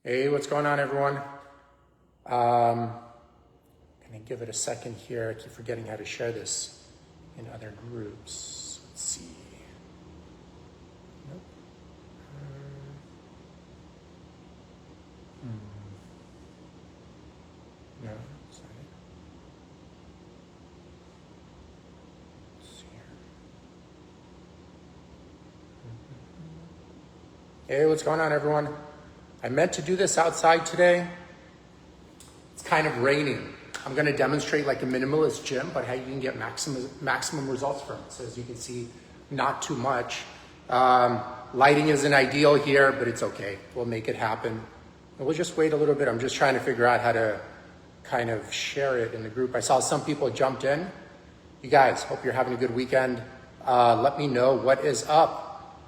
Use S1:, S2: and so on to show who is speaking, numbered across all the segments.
S1: Hey, what's going on, everyone? Gonna give it a second here. I keep forgetting how to share this in other groups. Let's see. Nope. No, that's not it. Let's see here. Hey, what's going on, everyone? I meant to do this outside today. It's kind of raining. I'm gonna demonstrate like a minimalist gym, but how you can get maximum results from it. So as you can see, not too much. Lighting isn't ideal here, but it's okay. We'll make it happen. And we'll just wait a little bit. I'm just trying to figure out how to kind of share it in the group. I saw some people jumped in. You guys, hope you're having a good weekend. Let me know what is up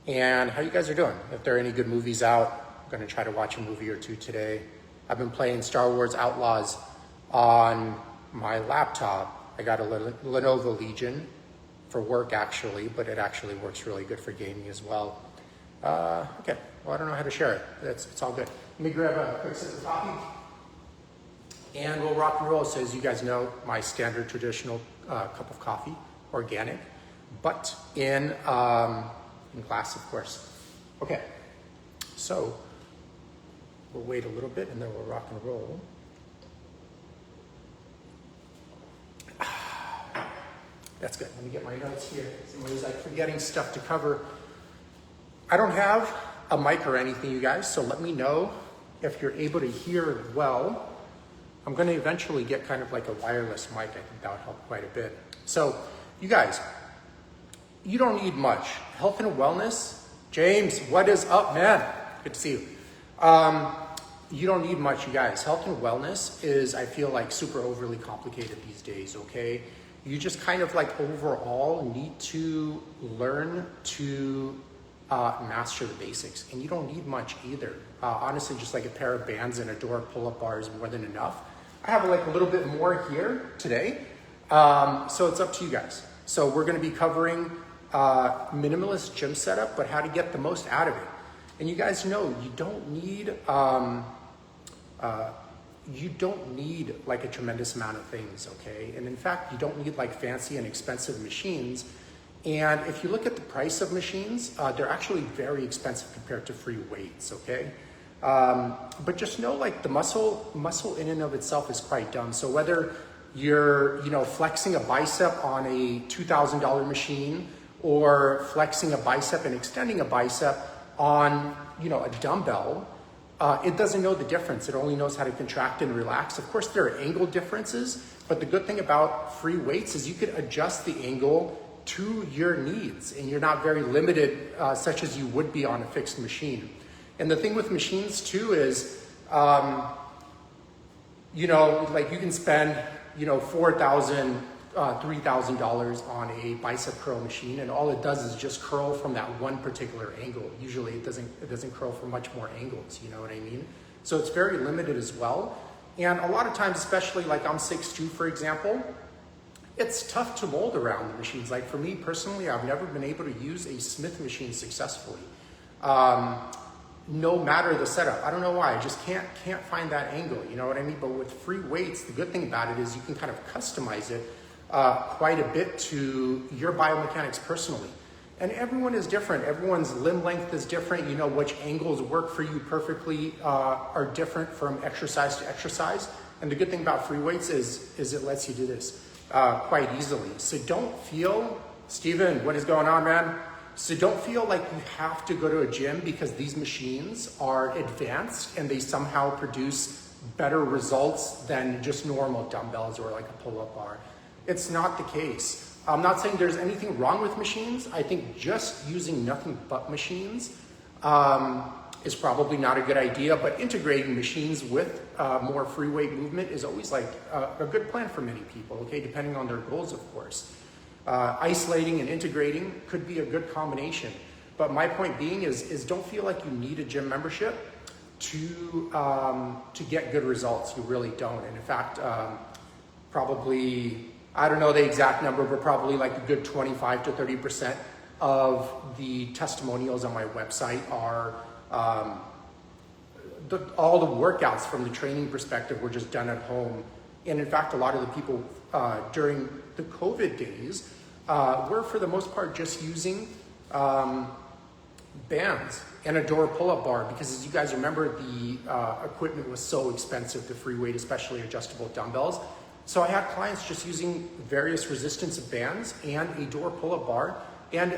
S1: and how you guys are doing. If there are any good movies out, I'm gonna try to watch a movie or two today. I've been playing Star Wars Outlaws on my laptop. I got a Lenovo Legion for work actually, but it actually works really good for gaming as well. Okay, well I don't know how to share it. It's all good. Let me grab a quick sip of coffee and we'll rock and roll. So as you guys know, my standard traditional cup of coffee, organic, but in glass of course. Okay, so we'll wait a little bit and then we'll rock and roll. That's good. Let me get my notes here. Somebody's like forgetting stuff to cover. I don't have a mic or anything, you guys, so let me know if you're able to hear well. I'm going to eventually get kind of like a wireless mic. I think that would help quite a bit. So, you guys, you don't need much. Health and wellness. James, what is up, man? Good to see you. You don't need much, you guys. Health and wellness is, I feel like, super overly complicated these days, okay? You just kind of like overall need to learn to master the basics. And you don't need much either. Honestly, just like a pair of bands and a door pull-up bar is more than enough. I have like a little bit more here today. So it's up to you guys. So we're gonna be covering minimalist gym setup, but how to get the most out of it. And you guys know you don't need like a tremendous amount of things, okay? And in fact, you don't need like fancy and expensive machines. And if you look at the price of machines, they're actually very expensive compared to free weights, okay? But just know like the muscle in and of itself is quite dumb. So whether you're, flexing a bicep on a $2,000 machine or flexing a bicep and extending a bicep on, a dumbbell, it doesn't know the difference. It only knows how to contract and relax. Of course, there are angle differences, but the good thing about free weights is you could adjust the angle to your needs, and you're not very limited, such as you would be on a fixed machine. And the thing with machines too is, like you can spend, $4,000, $3,000 on a bicep curl machine, and all it does is just curl from that one particular angle. Usually it doesn't curl from much more angles, you know what I mean? So it's very limited as well. And a lot of times, especially like I'm 6'2", for example, it's tough to mold around the machines. Like for me personally, I've never been able to use a Smith machine successfully. No matter the setup. I don't know why, I just can't find that angle, you know what I mean? But with free weights, the good thing about it is you can kind of customize it quite a bit to your biomechanics personally. And everyone is different. Everyone's limb length is different. Which angles work for you perfectly are different from exercise to exercise. And the good thing about free weights is it lets you do this quite easily. So don't feel, Steven, what is going on, man? So don't feel like you have to go to a gym because these machines are advanced and they somehow produce better results than just normal dumbbells or like a pull-up bar. It's not the case. I'm not saying there's anything wrong with machines. I think just using nothing but machines is probably not a good idea, but integrating machines with more free weight movement is always like a good plan for many people, okay, depending on their goals, of course. Isolating and integrating could be a good combination. But my point being is don't feel like you need a gym membership to get good results. You really don't. And in fact, probably, I don't know the exact number, but probably like a good 25 to 30% of the testimonials on my website are all the workouts from the training perspective were just done at home. And in fact, a lot of the people during the COVID days were for the most part just using bands and a door pull-up bar, because as you guys remember, the equipment was so expensive, the free weight, especially adjustable dumbbells. So I had clients just using various resistance bands and a door pull-up bar, and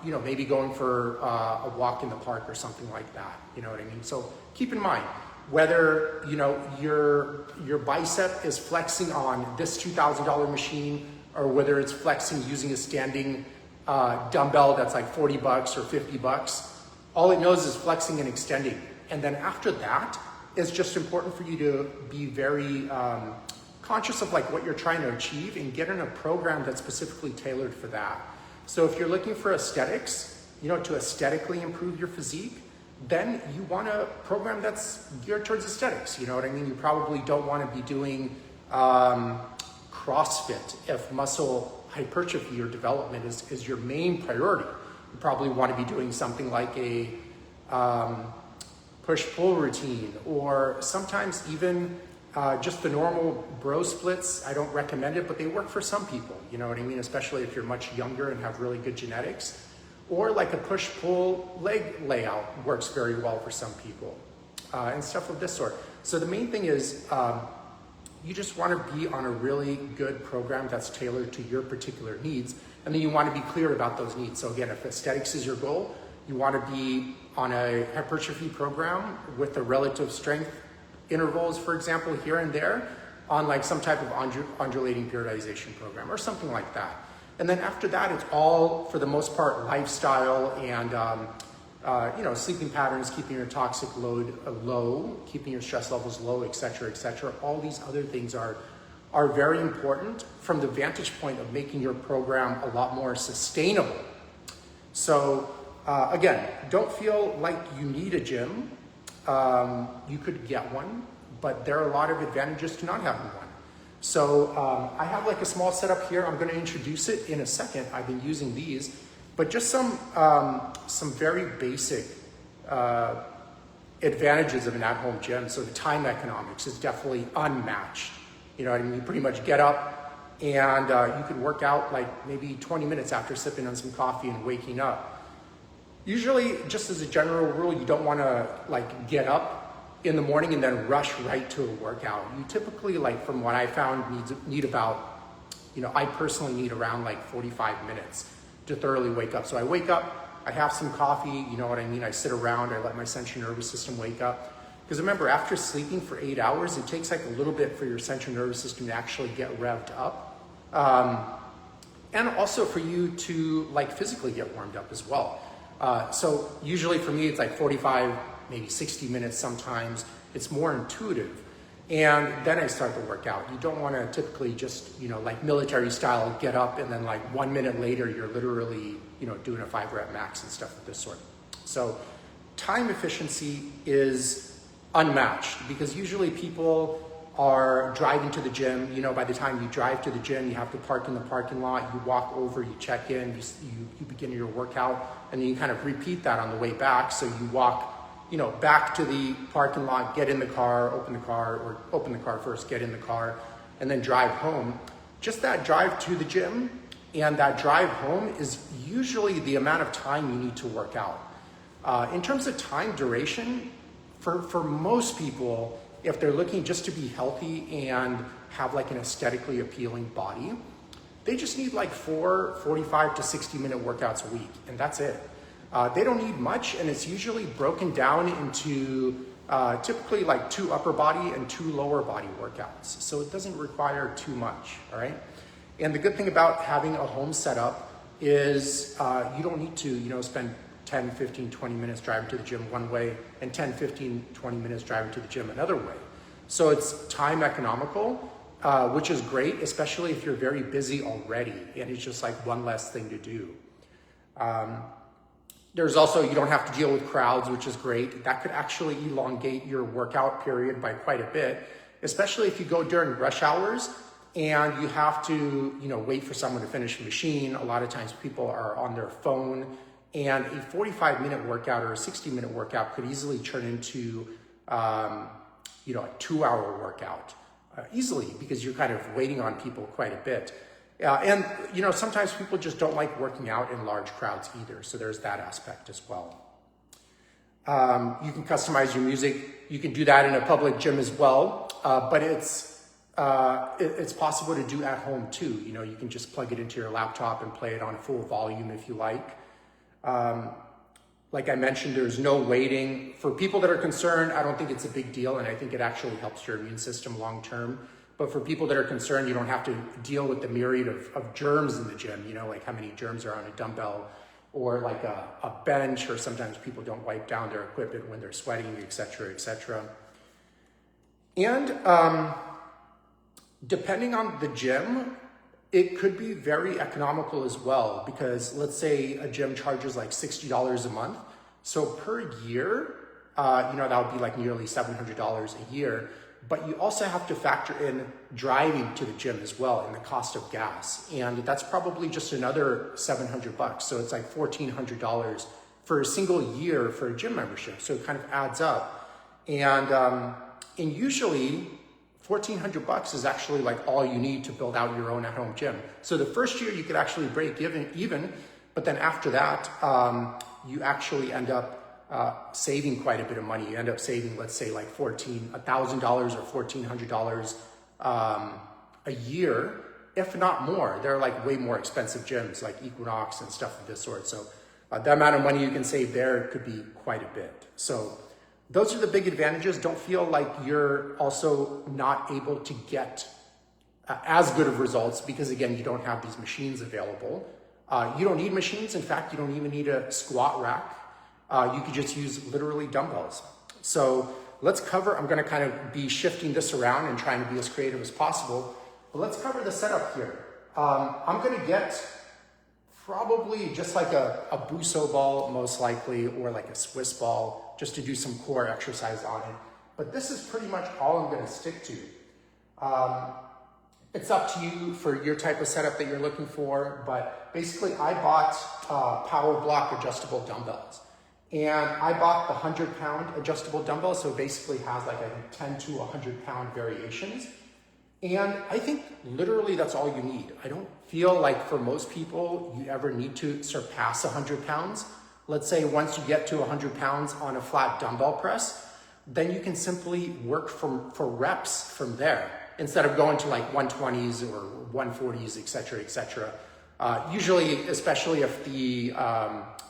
S1: you know, maybe going for a walk in the park or something like that. You know what I mean? So keep in mind, whether you know your bicep is flexing on this $2,000 machine, or whether it's flexing using a standing dumbbell that's like $40 or $50, all it knows is flexing and extending. And then after that, it's just important for you to be very conscious of like what you're trying to achieve and get in a program that's specifically tailored for that. So if you're looking for aesthetics, you know, to aesthetically improve your physique, then you want a program that's geared towards aesthetics. You know what I mean? You probably don't want to be doing CrossFit if muscle hypertrophy or development is your main priority. You probably want to be doing something like a push-pull routine, or sometimes even just the normal bro splits. I don't recommend it, but they work for some people. You know what I mean? Especially if you're much younger and have really good genetics. Or like a push-pull leg layout works very well for some people, and stuff of this sort. So the main thing is you just want to be on a really good program that's tailored to your particular needs, and then you want to be clear about those needs. So again, if aesthetics is your goal, you want to be on a hypertrophy program with the relative strength intervals, for example, here and there, on like some type of undulating periodization program or something like that. And then after that, it's all, for the most part, lifestyle and you know, sleeping patterns, keeping your toxic load low, keeping your stress levels low, et cetera, et cetera. All these other things are very important from the vantage point of making your program a lot more sustainable. So again, don't feel like you need a gym. You could get one, but there are a lot of advantages to not having one. So I have like a small setup here. I'm going to introduce it in a second. I've been using these, but just some very basic advantages of an at-home gym. So the time economics is definitely unmatched. You know what I mean? You pretty much get up and you could work out like maybe 20 minutes after sipping on some coffee and waking up. Usually, just as a general rule, you don't want to like get up in the morning and then rush right to a workout. You typically, like from what I found, need about, you know, I personally need around like 45 minutes to thoroughly wake up. So I wake up, I have some coffee, you know what I mean? I sit around, I let my central nervous system wake up. Because remember, after sleeping for 8 hours, it takes like a little bit for your central nervous system to actually get revved up. And also for you to like physically get warmed up as well. So usually for me, it's like 45, maybe 60 minutes sometimes. It's more intuitive. And then I start the workout. You don't want to typically just, you know, like military style, get up and then like 1 minute later, you're literally, you know, doing a 5 rep max and stuff of this sort. So time efficiency is unmatched because usually people are driving to the gym. You know, by the time you drive to the gym, you have to park in the parking lot, you walk over, you check in, you begin your workout, and then you kind of repeat that on the way back. So you walk, you know, back to the parking lot, get in the car, open the car first, get in the car, and then drive home. Just that drive to the gym and that drive home is usually the amount of time you need to work out. In terms of time duration, for most people, if they're looking just to be healthy and have like an aesthetically appealing body, they just need like 45 to 60 minute workouts a week, and that's it. They don't need much, and it's usually broken down into typically like 2 upper body and 2 lower body workouts. So it doesn't require too much, all right? And the good thing about having a home setup is you don't need to, you know, spend 10, 15, 20 minutes driving to the gym one way and 10, 15, 20 minutes driving to the gym another way. So it's time economical, which is great, especially if you're very busy already and it's just like one less thing to do. There's also, you don't have to deal with crowds, which is great. That could actually elongate your workout period by quite a bit, especially if you go during rush hours and you have to, you know, wait for someone to finish a machine. A lot of times people are on their phone, and a 45-minute workout or a 60-minute workout could easily turn into you know, a 2-hour workout easily, because you're kind of waiting on people quite a bit. And, you know, sometimes people just don't like working out in large crowds either. So there's that aspect as well. You can customize your music. You can do that in a public gym as well. But it's possible to do at home too. You know, you can just plug it into your laptop and play it on full volume if you like. Like I mentioned, there's no waiting. For people that are concerned, I don't think it's a big deal, and I think it actually helps your immune system long term. But for people that are concerned, you don't have to deal with the myriad of germs in the gym, you know, like how many germs are on a dumbbell, or like a bench, or sometimes people don't wipe down their equipment when they're sweating, et cetera, et cetera. And depending on the gym, it could be very economical as well, because let's say a gym charges like $60 a month. So per year, you know, that would be like nearly $700 a year. But you also have to factor in driving to the gym as well, and the cost of gas. And that's probably just another $700. So it's like $1,400 for a single year for a gym membership. So it kind of adds up. And usually $1,400 is actually like all you need to build out your own at-home gym. So the first year you could actually break even, but then after that, you actually end up saving quite a bit of money. You end up saving, let's say, like $1,000 or $1,400 a year, if not more. They're like way more expensive gyms like Equinox and stuff of this sort. So the amount of money you can save there could be quite a bit. So those are the big advantages. Don't feel like you're also not able to get as good of results, because again, you don't have these machines available. You don't need machines. In fact, you don't even need a squat rack. You could just use literally dumbbells. So let's cover, I'm going to kind of be shifting this around and trying to be as creative as possible. But let's cover the setup here. I'm going to get probably just like a Buso ball, most likely, or like a Swiss ball, just to do some core exercise on it. But this is pretty much all I'm going to stick to. It's up to you for your type of setup that you're looking for. But basically, I bought Power Block adjustable dumbbells. And I bought the 100-pound adjustable dumbbell, so it basically has like, I think, 10 to 100-pound variations. And I think literally that's all you need. I don't feel like for most people, you ever need to surpass 100 pounds. Let's say once you get to 100 pounds on a flat dumbbell press, then you can simply work for reps from there, instead of going to like 120s or 140s, et cetera, et cetera. Usually, especially if the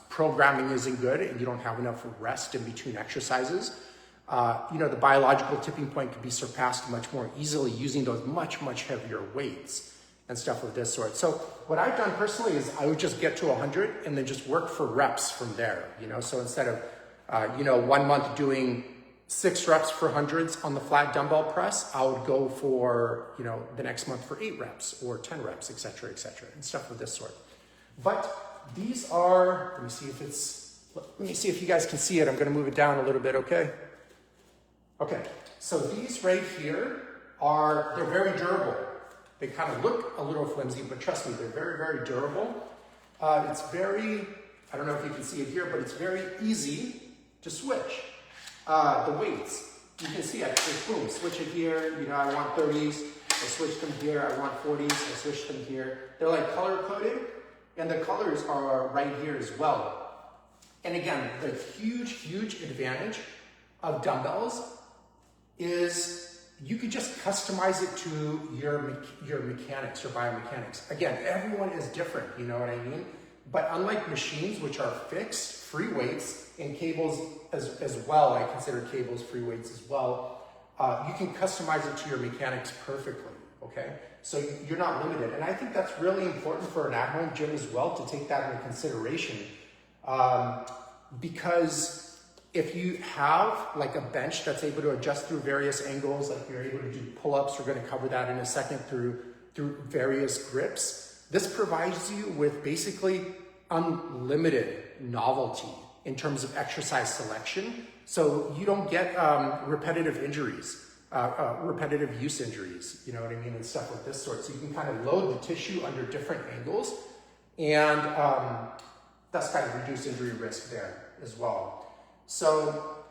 S1: programming isn't good and you don't have enough rest in between exercises, you know, the biological tipping point can be surpassed much more easily using those much, much heavier weights and stuff of this sort. So what I've done personally is I would just get to 100 and then just work for reps from there, you know. So instead of, you know, 1 month doing 6 reps for hundreds on the flat dumbbell press, I would go for, you know, the next month for 8 reps or 10 reps, et cetera, and stuff of this sort. But these are, let me see if you guys can see it. I'm going to move it down a little bit, okay? Okay, so these right here they're very durable. They kind of look a little flimsy, but trust me, they're very, very durable. It's very, I don't know if you can see it here, but it's very easy to switch the weights. You can see I just boom, switch it here. You know, I want 30s, I switch them here. I want 40s, I switch them here. They're like color coded. And the colors are right here as well. And again, the huge, huge advantage of dumbbells is you could just customize it to your mechanics, your biomechanics. Again, everyone is different, you know what I mean? But unlike machines, which are fixed, free weights, and cables as well, I consider cables free weights as well, you can customize it to your mechanics perfectly, okay? So you're not limited. And I think that's really important for an at-home gym as well, to take that into consideration. Because if you have like a bench that's able to adjust through various angles, like you're able to do pull-ups, we're gonna cover that in a second, through various grips, this provides you with basically unlimited novelty in terms of exercise selection. So you don't get repetitive injuries. Repetitive use injuries, you know what I mean, and stuff of this sort. So you can kind of load the tissue under different angles, and that's kind of reduce injury risk there as well. So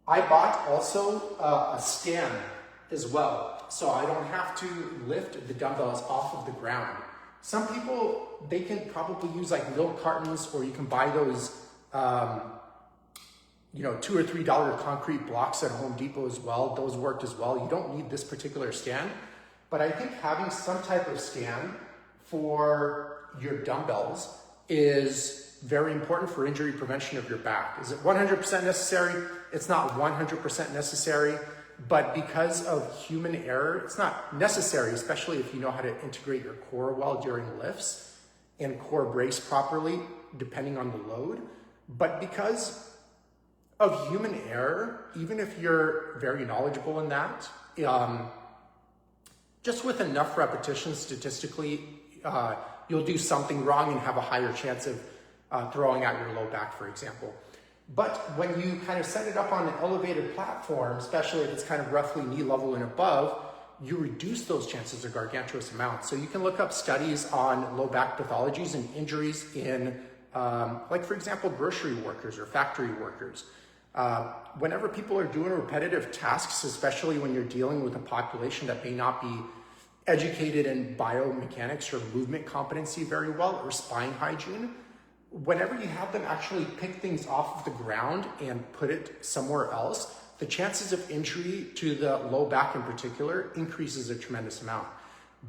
S1: I bought also a stand as well, so I don't have to lift the dumbbells off of the ground. Some people, they can probably use like milk cartons, or you can buy those, $2 or $3 concrete blocks at Home Depot as well. Those worked as well. You don't need this particular stand, but I think having some type of stand for your dumbbells is very important for injury prevention of your back. Is it 100% necessary? It's not 100% necessary, but because of human error, it's not necessary, especially if you know how to integrate your core well during lifts and core brace properly, depending on the load. But because of human error, even if you're very knowledgeable in that, just with enough repetitions statistically, you'll do something wrong and have a higher chance of throwing out your low back, for example. But when you kind of set it up on an elevated platform, especially if it's kind of roughly knee level and above, you reduce those chances a gargantuous amount. So you can look up studies on low back pathologies and injuries in, like for example, grocery workers or factory workers. Whenever people are doing repetitive tasks, especially when you're dealing with a population that may not be educated in biomechanics or movement competency very well, or spine hygiene, whenever you have them actually pick things off of the ground and put it somewhere else, the chances of injury to the low back in particular increases a tremendous amount.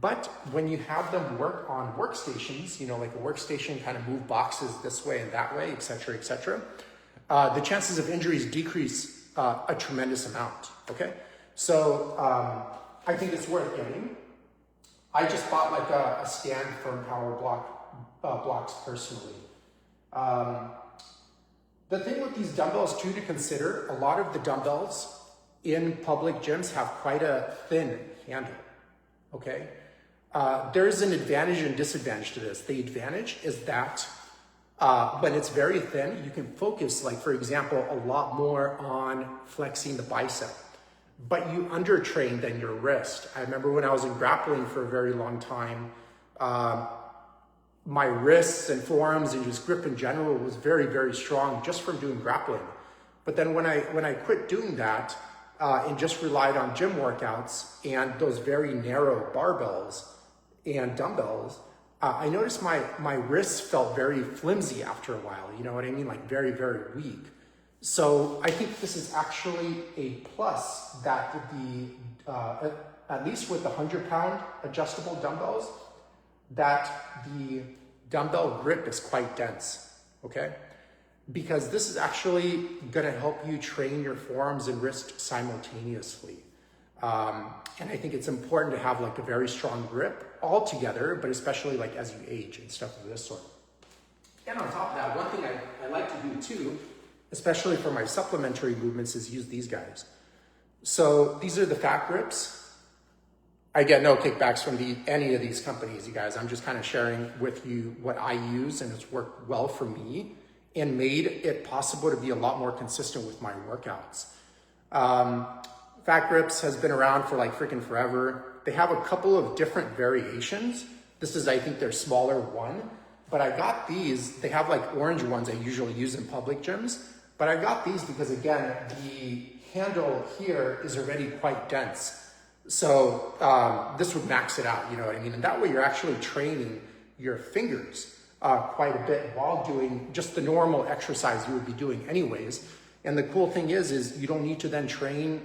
S1: But when you have them work on workstations, like a workstation, kind of move boxes this way and that way, et cetera, the chances of injuries decrease a tremendous amount, okay? So I think it's worth getting. I just bought like a stand from Power Blocks personally. The thing with these dumbbells too to consider, a lot of the dumbbells in public gyms have quite a thin handle, okay? There's an advantage and disadvantage to this. The advantage is that when it's very thin, you can focus, like for example, a lot more on flexing the bicep, but you undertrain then your wrist. I remember when I was in grappling for a very long time, my wrists and forearms and just grip in general was very, very strong just from doing grappling. But then when I quit doing that and just relied on gym workouts and those very narrow barbells and dumbbells, I noticed my wrists felt very flimsy after a while, you know what I mean? Like very, very weak. So I think this is actually a plus that the, at least with the 100-pound adjustable dumbbells, that the dumbbell grip is quite dense, okay? Because this is actually gonna help you train your forearms and wrist simultaneously. And I think it's important to have like a very strong grip altogether, but especially like as you age and stuff of this sort. And on top of that, one thing I like to do too, especially for my supplementary movements, is use these guys. So these are the fat grips. I get no kickbacks from any of these companies, you guys. I'm just kind of sharing with you what I use, and it's worked well for me and made it possible to be a lot more consistent with my workouts. Fat grips has been around for like freaking forever. They have a couple of different variations. This is, I think, their smaller one, but I got these. They have like orange ones I usually use in public gyms, but I got these because again, the handle here is already quite dense. So this would max it out, you know what I mean? And that way you're actually training your fingers quite a bit while doing just the normal exercise you would be doing anyways. And the cool thing is you don't need to then train,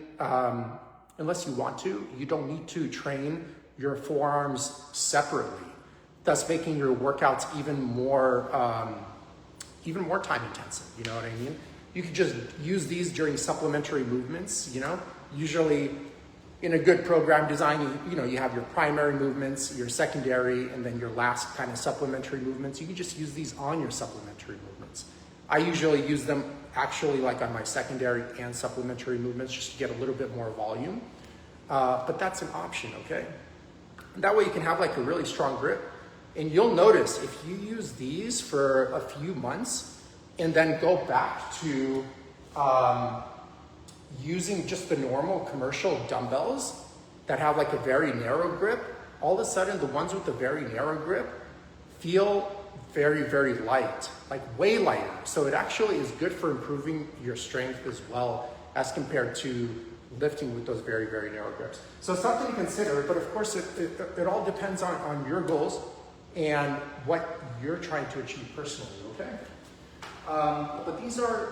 S1: unless you want to, you don't need to train your forearms separately, thus making your workouts even more time intensive, you know what I mean? You could just use these during supplementary movements, you know? Usually in a good program design, you have your primary movements, your secondary, and then your last kind of supplementary movements. You can just use these on your supplementary movements. I usually use them actually like on my secondary and supplementary movements just to get a little bit more volume. But that's an option, okay? That way you can have like a really strong grip. And you'll notice if you use these for a few months and then go back to using just the normal commercial dumbbells that have like a very narrow grip, all of a sudden the ones with the very narrow grip feel very, very light, like way lighter. So it actually is good for improving your strength as well as compared to lifting with those very, very narrow grips. So something to consider, but of course it all depends on your goals and what you're trying to achieve personally, okay? But these are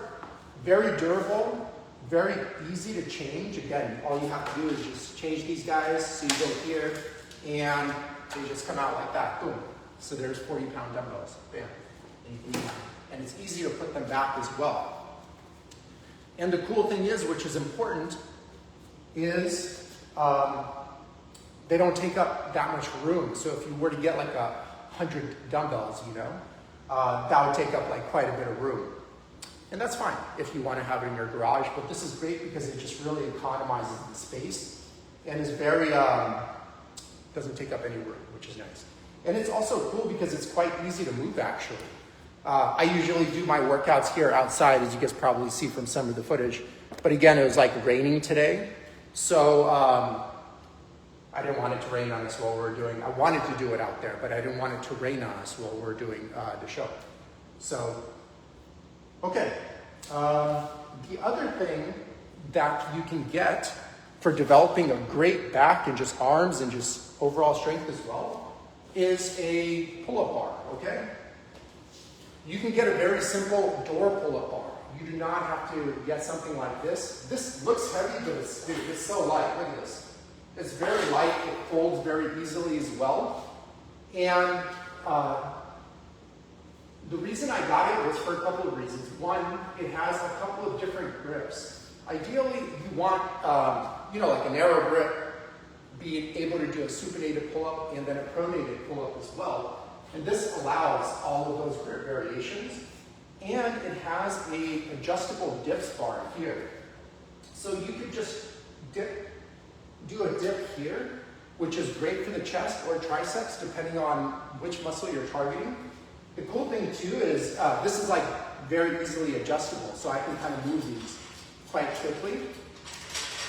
S1: very durable, very easy to change. Again, all you have to do is just change these guys. So you go here and they just come out like that, boom. So there's 40-pound dumbbells, bam. And it's easy to put them back as well. And the cool thing is, which is important, is they don't take up that much room. So if you were to get like 100 dumbbells, you know, that would take up like quite a bit of room. And that's fine if you want to have it in your garage, but this is great because it just really economizes the space and is very, doesn't take up any room, which is nice. And it's also cool because it's quite easy to move actually. I usually do my workouts here outside, as you guys probably see from some of the footage. But again, it was like raining today. So I didn't want it to rain on us while we were doing, I wanted to do it out there, but I didn't want it to rain on us while we were doing the show. So, okay. The other thing that you can get for developing a great back and just arms and just overall strength as well is a pull-up bar, okay? You can get a very simple door pull-up bar. You do not have to get something like this. This looks heavy, but it's so light. Look at this. It's very light. It folds very easily as well. And the reason I got it was for a couple of reasons. One, it has a couple of different grips. Ideally, you want, you know, like a narrow grip, being able to do a supinated pull-up and then a pronated pull-up as well. And this allows all of those grip variations. And it has a adjustable dips bar here. So you could just do a dip here, which is great for the chest or triceps, depending on which muscle you're targeting. The cool thing too is this is like very easily adjustable, so I can kind of move these quite quickly.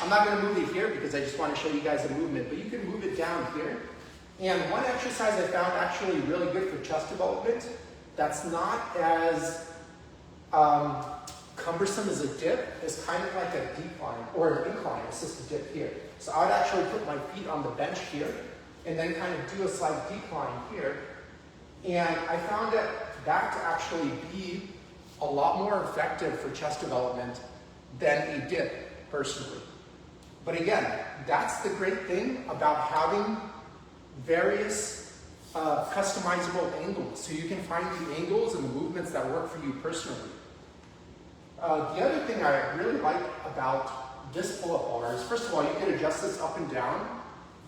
S1: I'm not going to move it here because I just want to show you guys the movement, but you can move it down here. And one exercise I found actually really good for chest development that's not as cumbersome as a dip is kind of like a decline or an incline. It's just a dip here. So I would actually put my feet on the bench here and then kind of do a slight decline here. And I found that to actually be a lot more effective for chest development than a dip, personally. But again, that's the great thing about having various customizable angles. So you can find the angles and the movements that work for you personally. The other thing I really like about this pull-up bar is, first of all, you can adjust this up and down.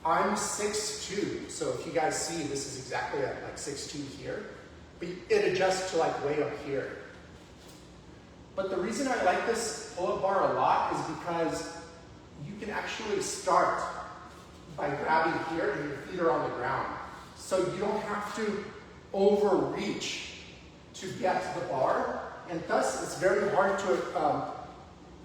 S1: I'm 6'2", so if you guys see, this is exactly at like 6'2" here, but it adjusts to like way up here. But the reason I like this pull-up bar a lot is because you can actually start by grabbing here and your feet are on the ground. So you don't have to overreach to get to the bar, and thus it's very hard to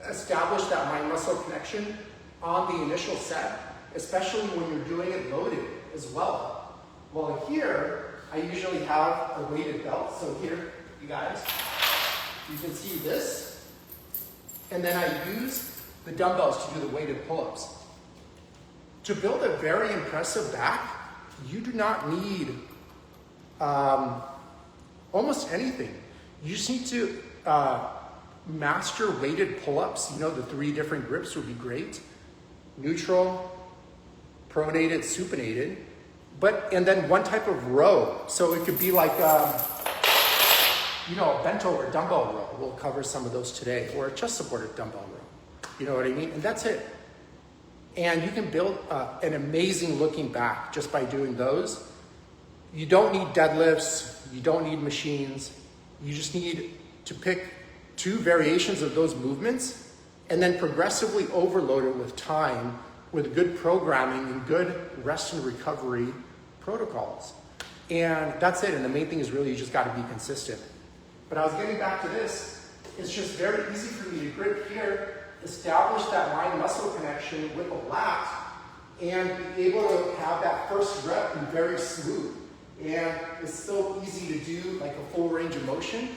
S1: establish that mind muscle connection on the initial set, especially when you're doing it loaded as well. Well, here, I usually have a weighted belt. So here, you guys, you can see this. And then I use the dumbbells to do the weighted pull-ups. To build a very impressive back, you do not need almost anything. You just need to master weighted pull-ups. You know, the 3 different grips would be great. Neutral, pronated, supinated, and then one type of row. So it could be like, you know, a bent over dumbbell row. We'll cover some of those today, or a chest supported dumbbell row. You know what I mean? And that's it. And you can build an amazing looking back just by doing those. You don't need deadlifts. You don't need machines. You just need to pick 2 variations of those movements and then progressively overload it with time with good programming and good rest and recovery protocols. And that's it. And the main thing is really you just got to be consistent. But I was getting back to this. It's just very easy for me to grip here, establish that mind muscle connection with the lat, and be able to have that first rep be very smooth. And it's so easy to do like a full range of motion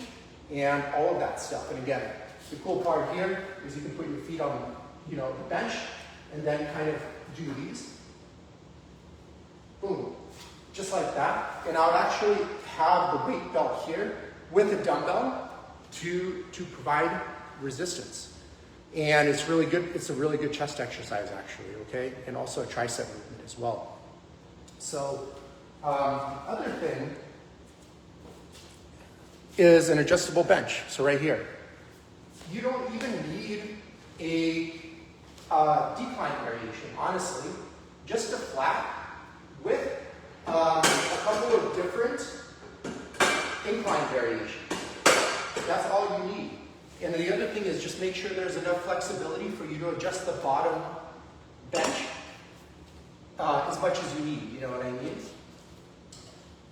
S1: and all of that stuff. And again, The cool part here is you can put your feet on, the bench and then kind of do these. Boom, just like that. And I would actually have the weight belt here with a dumbbell to provide resistance. And it's really good. It's a really good chest exercise actually, okay? And also a tricep movement as well. So other thing is an adjustable bench. So right here, you don't even need a decline variation, honestly. Just a flat with a couple of different incline variations. That's all you need. And the other thing is just make sure there's enough flexibility for you to adjust the bottom bench as much as you need, you know what I mean?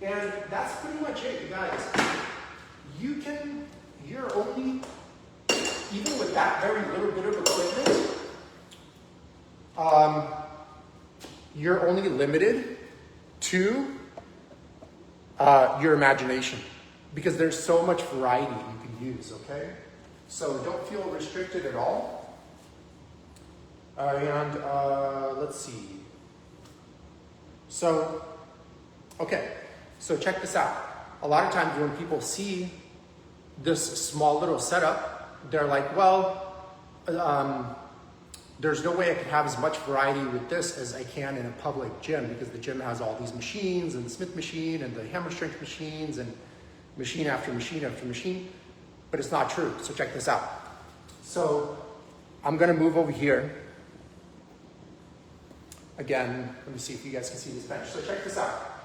S1: And that's pretty much it, you guys. You're only, even with that very little bit of equipment, you're only limited to your imagination because there's so much variety you can use, okay? So don't feel restricted at all. Let's see. So, okay, so check this out. A lot of times when people see this small little setup, they're like, well, there's no way I could have as much variety with this as I can in a public gym because the gym has all these machines and the Smith machine and the hammer strength machines and machine after machine after machine, but it's not true. So check this out. So I'm gonna move over here. Again, let me see if you guys can see this bench. So check this out.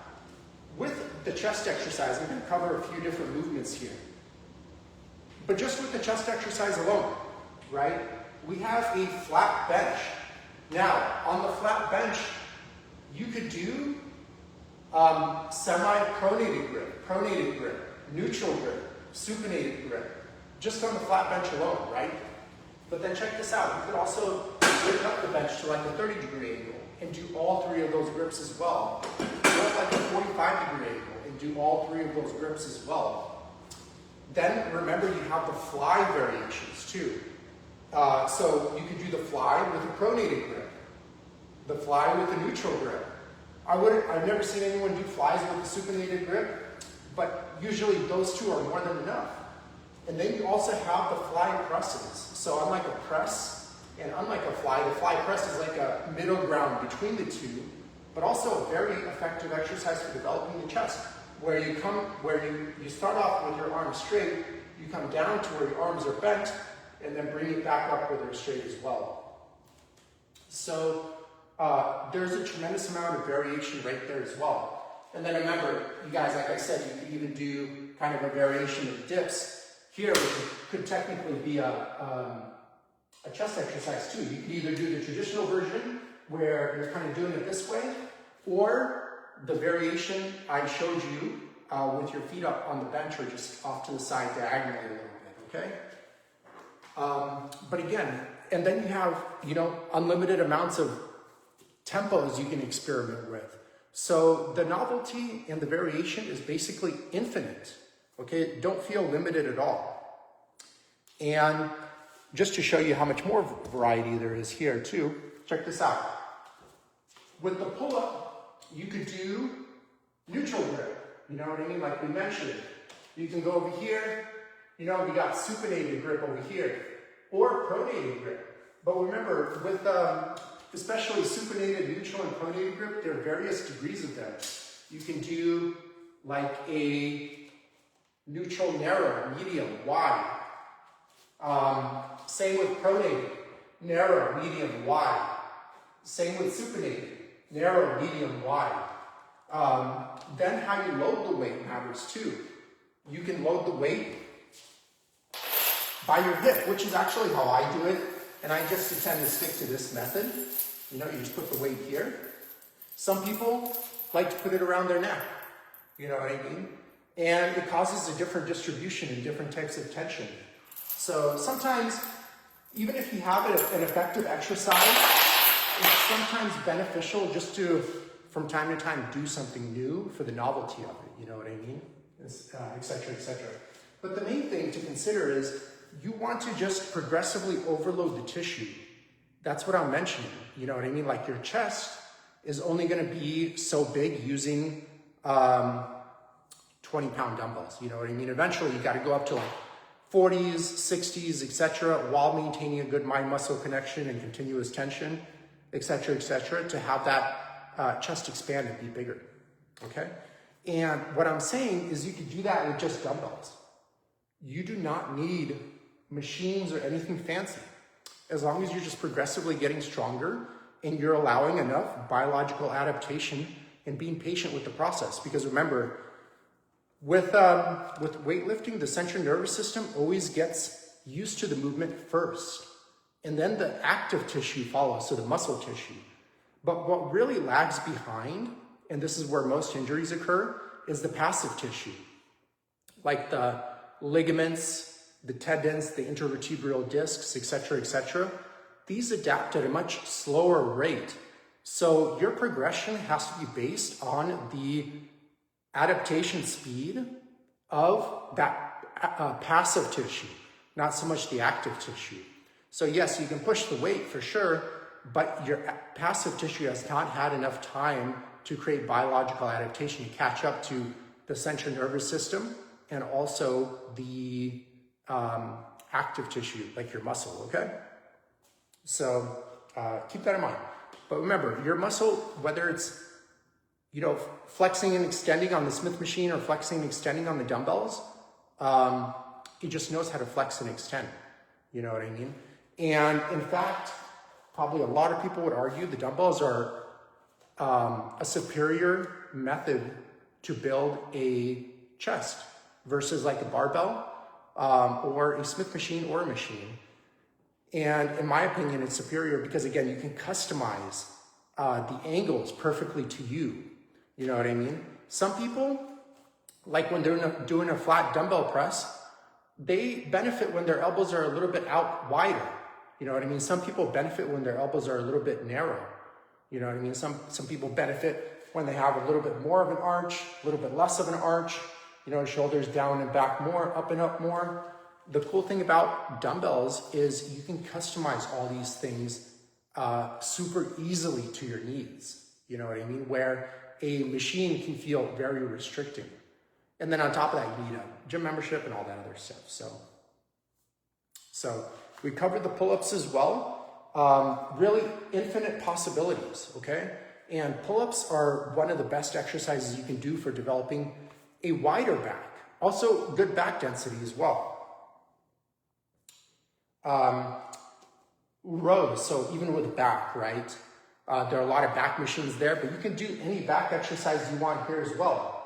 S1: With the chest exercise, I'm gonna cover a few different movements here. But just with the chest exercise alone, right? We have a flat bench. Now, on the flat bench, you could do semi-pronated grip, neutral grip, supinated grip, just on the flat bench alone, right? But then check this out. You could also bring up the bench to like a 30-degree angle and do all three of those grips as well. Go like a 45-degree angle and do all three of those grips as well. Then remember you have the fly variations too. So you could do the fly with a pronated grip, the fly with a neutral grip. I've never seen anyone do flies with a supinated grip, but usually those two are more than enough. And then you also have the fly presses. So unlike a press and unlike a fly, the fly press is like a middle ground between the two, but also a very effective exercise for developing the chest. Where you start off with your arms straight, you come down to where your arms are bent, and then bring it back up where they're straight as well. So there's a tremendous amount of variation right there as well. And then remember, you guys, like I said, you could even do kind of a variation of dips here, which could technically be a chest exercise too. You could either do the traditional version, where you're kind of doing it this way, or the variation I showed you with your feet up on the bench or just off to the side diagonally a little bit, okay? But again, and then you have, unlimited amounts of tempos you can experiment with. So the novelty and the variation is basically infinite, okay? Don't feel limited at all. And just to show you how much more variety there is here too, check this out. With the pull-up, you could do neutral grip, you know what I mean? Like we mentioned, you can go over here, we got supinated grip over here, or pronated grip. But remember, with especially supinated, neutral, and pronated grip, there are various degrees of them. You can do like a neutral, narrow, medium, wide. Same with pronated, narrow, medium, wide. Same with supinated, narrow, medium, wide. Then how you load the weight matters too. You can load the weight by your hip, which is actually how I do it. And I just tend to stick to this method. You just put the weight here. Some people like to put it around their neck. You know what I mean? And it causes a different distribution and different types of tension. So sometimes, even if you have an effective exercise, it's sometimes beneficial just to, from time to time, do something new for the novelty of it. You know what I mean? Et cetera, et cetera. But the main thing to consider is you want to just progressively overload the tissue. That's what I'm mentioning. You know what I mean? Like your chest is only going to be so big using 20-pound dumbbells. You know what I mean? Eventually, you got to go up to like 40s, 60s, etc., while maintaining a good mind-muscle connection and continuous tension, etc., to have that chest expand and be bigger. Okay? And what I'm saying is you could do that with just dumbbells. You do not need machines or anything fancy. As long as you're just progressively getting stronger and you're allowing enough biological adaptation and being patient with the process. Because remember, with weightlifting, the central nervous system always gets used to the movement first. And then the active tissue follows, so the muscle tissue. But what really lags behind, and this is where most injuries occur, is the passive tissue. Like the ligaments, the tendons, the intervertebral discs, etc. These adapt at a much slower rate. So your progression has to be based on the adaptation speed of that passive tissue, not so much the active tissue. So yes, you can push the weight for sure, but your passive tissue has not had enough time to create biological adaptation to catch up to the central nervous system and also the active tissue, like your muscle, okay? So keep that in mind. But remember, your muscle, whether it's, you know, flexing and extending on the Smith machine or flexing and extending on the dumbbells, it just knows how to flex and extend. You know what I mean? And in fact, probably a lot of people would argue the dumbbells are a superior method to build a chest versus like a barbell or a Smith machine or a machine. And in my opinion, it's superior because, again, you can customize the angles perfectly to you. You know what I mean? Some people, like when they're doing a flat dumbbell press, they benefit when their elbows are a little bit out wider. You know what I mean? Some people benefit when their elbows are a little bit narrow. You know what I mean? Some people benefit when they have a little bit more of an arch, a little bit less of an arch, you know, shoulders down and back more, up and up more. The cool thing about dumbbells is you can customize all these things super easily to your needs. You know what I mean? Where a machine can feel very restricting. And then on top of that, you need a gym membership and all that other stuff. So we covered the pull-ups as well. Really infinite possibilities, okay? And pull-ups are one of the best exercises you can do for developing a wider back. Also good back density as well. Rows, so even with back, right? There are a lot of back machines there, but you can do any back exercise you want here as well.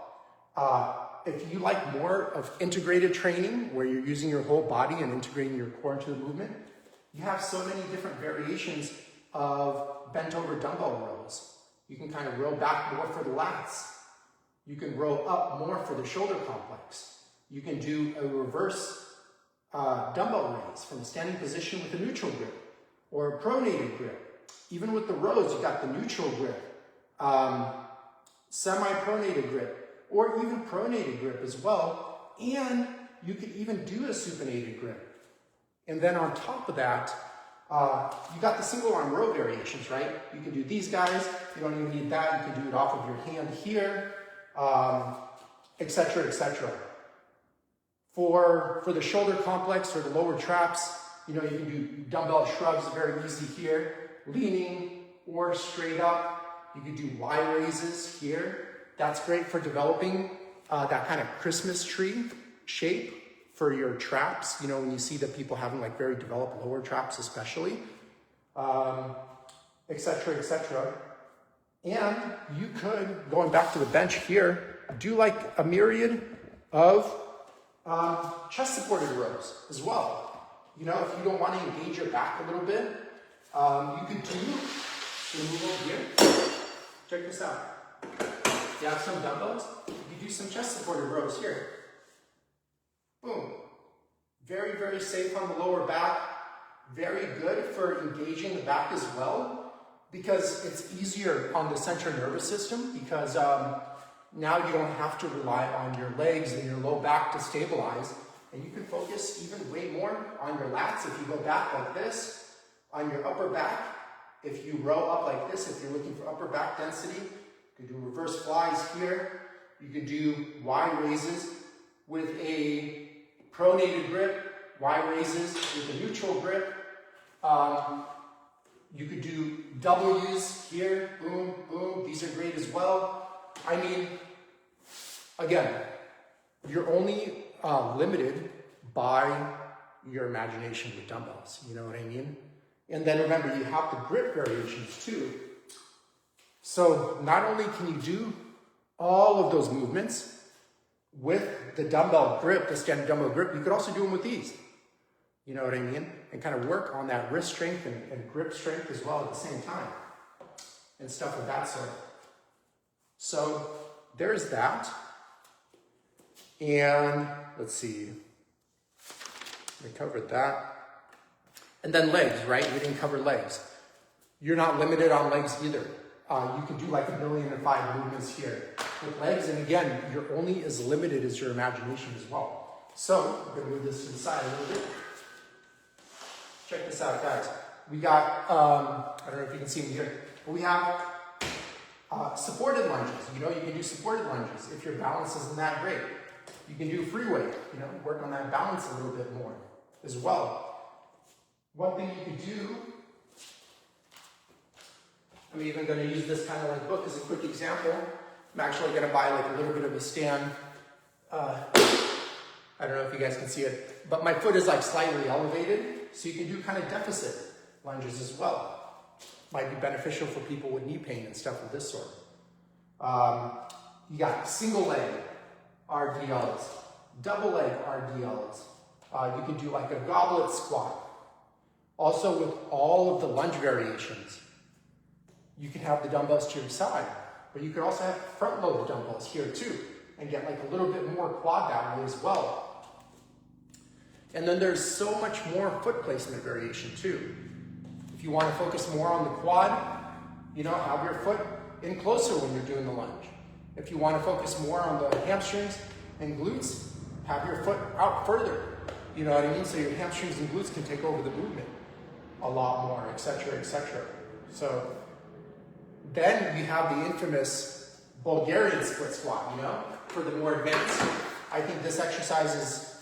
S1: If you like more of integrated training, where you're using your whole body and integrating your core into the movement, you have so many different variations of bent over dumbbell rows. You can kind of row back more for the lats. You can row up more for the shoulder complex. You can do a reverse dumbbell raise from a standing position with a neutral grip or a pronated grip. Even with the rows, you got the neutral grip, semi-pronated grip, or even pronated grip as well. And you could even do a supinated grip. And then on top of that, you got the single arm row variations, right? You can do these guys. You don't even need that. You can do it off of your hand here, etc., etc. For the shoulder complex or the lower traps, you know, you can do dumbbell shrugs, very easy here. Leaning or straight up. You can do Y raises here. That's great for developing that kind of Christmas tree shape for your traps. You know, when you see that people having like very developed lower traps especially, etc., etc. And you could, going back to the bench here, do like a myriad of chest supported rows as well. You know, if you don't want to engage your back a little bit, you could do, move over here. Check this out. You have some dumbbells, you can do some chest supported rows here. Boom. Very, very safe on the lower back. Very good for engaging the back as well, because it's easier on the central nervous system, because now you don't have to rely on your legs and your low back to stabilize, And you can focus even way more on your lats if you go back like this, on your upper back. If you row up like this, if you're looking for upper back density, you can do reverse flies here. You can do Y raises with a pronated grip, Y raises with a neutral grip. You could do W's here, boom, boom. These are great as well. I mean, again, you're only limited by your imagination with dumbbells, you know what I mean? And then remember, you have the grip variations too. So not only can you do all of those movements with the dumbbell grip, the standard dumbbell grip, you could also do them with these. You know what I mean? And kind of work on that wrist strength and grip strength as well at the same time. And stuff of that sort. So there's that. And let's see. We covered that. And then legs, right? We didn't cover legs. You're not limited on legs either. You can do like 1,000,005 movements here with legs. And again, you're only as limited as your imagination as well. So I'm going to move this to the side a little bit. Check this out, guys. We got, I don't know if you can see them here, but we have supported lunges. You know, you can do supported lunges if your balance isn't that great. You can do free weight, you know, work on that balance a little bit more as well. One thing you could do, I'm even going to use this kind of like book as a quick example. I'm actually going to buy like a little bit of a stand. I don't know if you guys can see it, but my foot is like slightly elevated. So you can do kind of deficit lunges as well. Might be beneficial for people with knee pain and stuff of this sort. You got single leg RDLs, double leg RDLs. You can do like a goblet squat. Also with all of the lunge variations, you can have the dumbbells to your side, but you could also have front load dumbbells here too, and get like a little bit more quad that way as well. And then there's so much more foot placement variation too. If you want to focus more on the quad, you know, have your foot in closer when you're doing the lunge. If you want to focus more on the hamstrings and glutes, have your foot out further. You know what I mean? So your hamstrings and glutes can take over the movement a lot more, etc., etc. So then you have the infamous Bulgarian split squat, you know, for the more advanced. I think this exercise is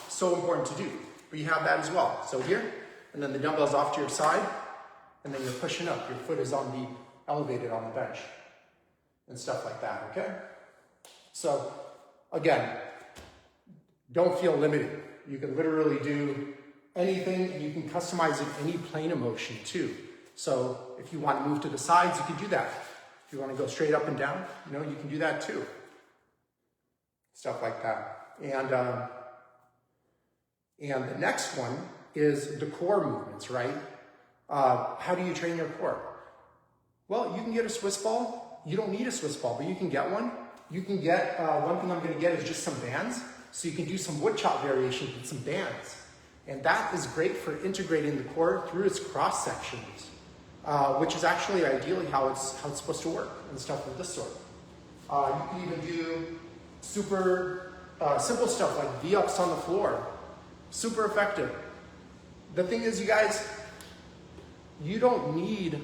S1: so important to do, but you have that as well. So here, and then the dumbbell's off to your side, and then you're pushing up. Your foot is on the elevated on the bench and stuff like that, okay? So again, don't feel limited. You can literally do anything, and you can customize it any plane of motion too. So if you want to move to the sides, you can do that. If you want to go straight up and down, you know, you can do that too. Stuff like that. And the next one is the core movements, right? How do you train your core? Well, you can get a Swiss ball. You don't need a Swiss ball, but you can get one. You can get, one thing I'm going to get is just some bands. So you can do some wood chop variations with some bands. And that is great for integrating the core through its cross sections, which is actually ideally how it's supposed to work and stuff of this sort. You can even do super simple stuff like V-ups on the floor. Super effective. The thing is, you guys, you don't need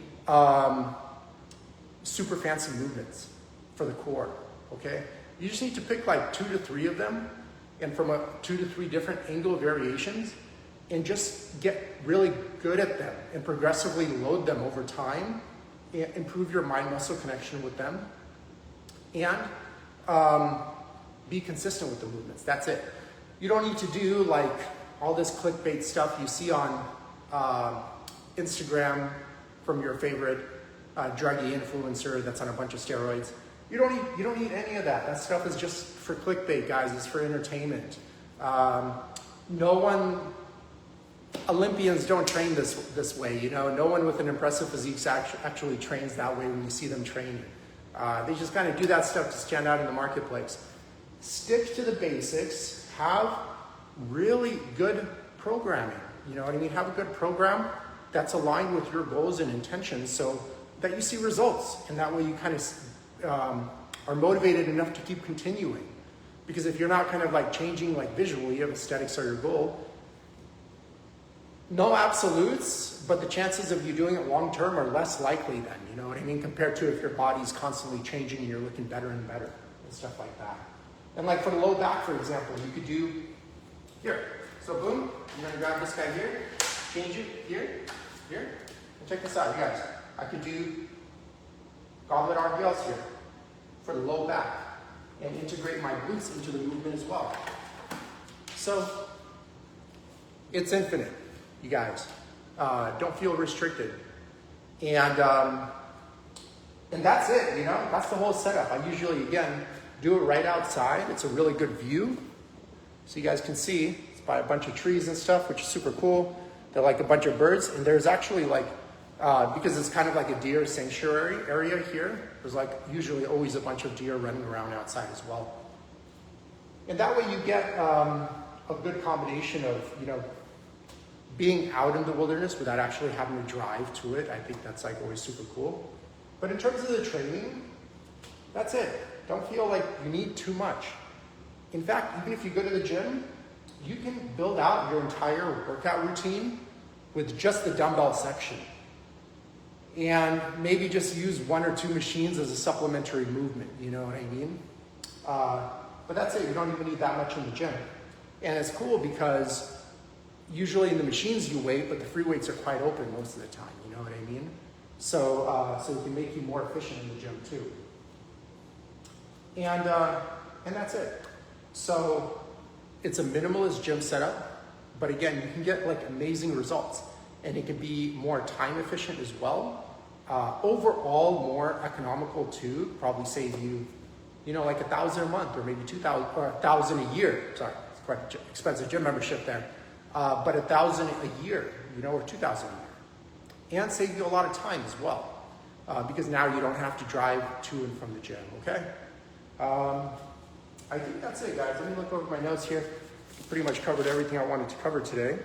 S1: super fancy movements for the core, okay? You just need to pick like 2 to 3 of them, and from 2 to 3 different angle variations, and just get really good at them and progressively load them over time and improve your mind-muscle connection with them, and be consistent with the movements. That's it. You don't need to do like all this clickbait stuff you see on Instagram from your favorite druggy influencer that's on a bunch of steroids. You don't need any of that. That stuff is just for clickbait, guys. It's for entertainment. Olympians don't train this way, you know. No one with an impressive physique actually trains that way when you see them training. They just kind of do that stuff to stand out in the marketplace. Stick to the basics. Have really good programming. You know what I mean? Have a good program that's aligned with your goals and intentions so that you see results. And that way you kind of are motivated enough to keep continuing. Because if you're not kind of like changing like visually, if aesthetics are your goal, no absolutes, but the chances of you doing it long term are less likely then, you know what I mean? Compared to if your body's constantly changing and you're looking better and better and stuff like that. And like for the low back, for example, you could do here. So boom, you're gonna grab this guy here, change it here, here. And check this out, you guys. I could do goblet RDLs here for the low back and integrate my glutes into the movement as well. So it's infinite, you guys. Don't feel restricted. And that's it, you know, that's the whole setup. I usually, again, do it right outside. It's a really good view. So you guys can see, it's by a bunch of trees and stuff, which is super cool. They're like a bunch of birds. And there's actually like, because it's kind of like a deer sanctuary area here, there's like usually always a bunch of deer running around outside as well. And that way you get a good combination of, you know, being out in the wilderness without actually having to drive to it. I think that's like always super cool. But in terms of the training, that's it. Don't feel like you need too much. In fact, even if you go to the gym, you can build out your entire workout routine with just the dumbbell section. And maybe just use 1 or 2 machines as a supplementary movement, you know what I mean? But that's it, you don't even need that much in the gym. And it's cool because usually in the machines you weight, but the free weights are quite open most of the time, you know what I mean? So, so it can make you more efficient in the gym too. And that's it. So it's a minimalist gym setup, but again, you can get like amazing results and it can be more time efficient as well. Overall more economical too, probably save you, you know, like $1,000 a month or maybe 2,000 or 1,000 a year. Sorry, it's quite expensive gym membership there. But 1,000 a year, you know, or 2,000 a year. And save you a lot of time as well. Because now you don't have to drive to and from the gym, okay? I think that's it, guys. Let me look over my notes here. Pretty much covered everything I wanted to cover today.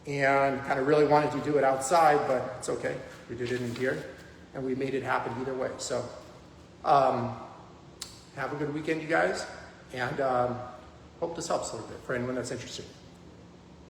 S1: And kind of really wanted to do it outside, but it's okay. We did it in here, and we made it happen either way. So, have a good weekend, you guys, and hope this helps a little bit for anyone that's interested.